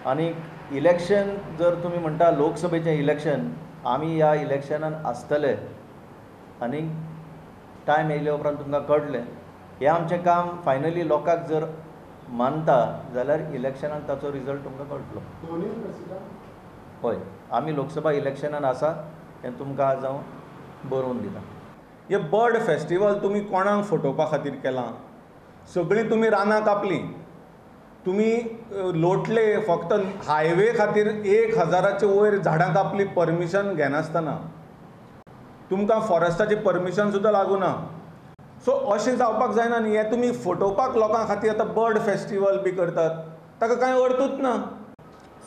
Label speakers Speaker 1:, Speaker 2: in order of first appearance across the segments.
Speaker 1: आणि इलेक्शन जर तुम्ही म्हणटा लोकसभेचें इलेक्शन आमी ह्या इलेक्शनान आसतले आनी टायम येयल्या उपरांत तुमकां कळटलें हें आमचें काम फायनली लोकांक जर मानता जाल्यार इलेक्शनाक ताचो रिजल्ट तुमकां कळटलो. हय आमी लोकसभा इलेक्शनान आसा हें तुमकां आज हांव बरोवन दिता.
Speaker 2: हे बर्ड फेस्टिवल तुमी कोणाक फटोवपा खातीर केलां? सगळीं तुमी रानां कापलीं, तुमी लोटले, फक्त हायवे खातीर 1000चे वयर झाडां कापली परमिशन घेनासतना. तुमकां फॉरेस्टाची परमिशन सुद्दां लागूना. सो अशें जावपाक जायना न्ही. हें तुमी फटोवपाक लोकां खातीर आतां बर्ड फेस्टिवल बी करतात, ताका कांय अर्थूच ना.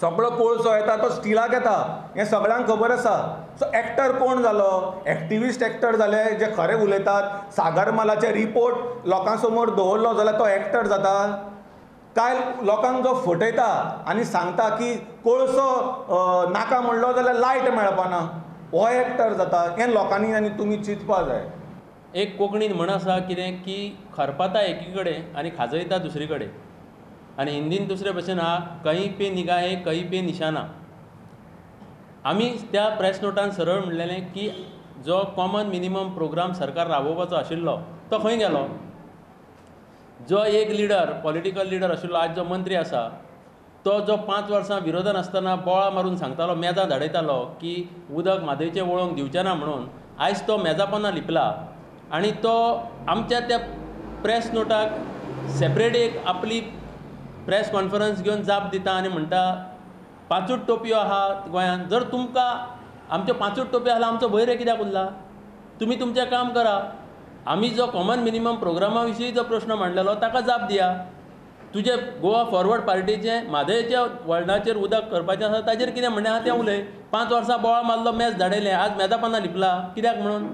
Speaker 2: सगळो कोळसो येता तो स्टिलाक येता, हें सगळ्यांक खबर आसा. सो एक्टर कोण जालो? एक्टिविस्ट एक्टर जाले जे खरें उलयतात. सागरमालाचे रिपोर्ट लोकां समोर दवरलो जाल्यार तो एक्टर जाता काय? लोकांक जो फटयता आनी सांगता की कोळसो नाका म्हणलो जाल्यार लायट मेळपाना, हो एक्टर जाता. हें लोकांनी आनी तुमी चिंतपा जाय.
Speaker 3: एक कोंकणीन म्हण आसा कितें की खरपाता एकी कडेन आनी खाजयता दुसरे कडेन. आनी हिंदीन दुसरे भशेन आहा कहीं पे निगाहे कहीं पे निशाना. आमी त्या प्रेस नोटान सरळ म्हणलेलें की जो कॉमन मिनिमम प्रोग्राम सरकार राबोवपाचो आशिल्लो तो खंय गेलो? जो एक लिडर पॉलिटिकल लिडर आशिल्लो आज जो मंत्री आसा तो जो 5 वर्सां विरोधान आसतना बोळां मारून सांगतालो, मेजां धाडयतालो की उदक म्हादयचें वळोवंक दिवचें ना म्हणून, आयज तो मेजां पोंदां लिपला. आनी तो आमच्या त्या प्रेस नोटाक सेपरेट एक आपली प्रेस कॉन्फरन्स घेवन जाप दिता आनी म्हणटा 5 टोपयो आहा गोंयांत. जर तुमकां आमच्यो 5 टोपयो आसल्या आमचो भंय रे कित्याक उरला? तुमी तुमचें काम करा. आमी जो कॉमन मिनिमम प्रोग्रामा विशीं जो प्रश्न मांडलेलो ताका जाप दिया. तुजे गोवा फॉरवर्ड पार्टीचें म्हादयच्या वळणाचेर उदक करपाचें आसा ताचेर कितें म्हणणें आहा तें उलय. 5 वर्सां बोवाळ मारलो, मेज धाडयलें, आज मेजां पोंदां लिपला कित्याक म्हणून?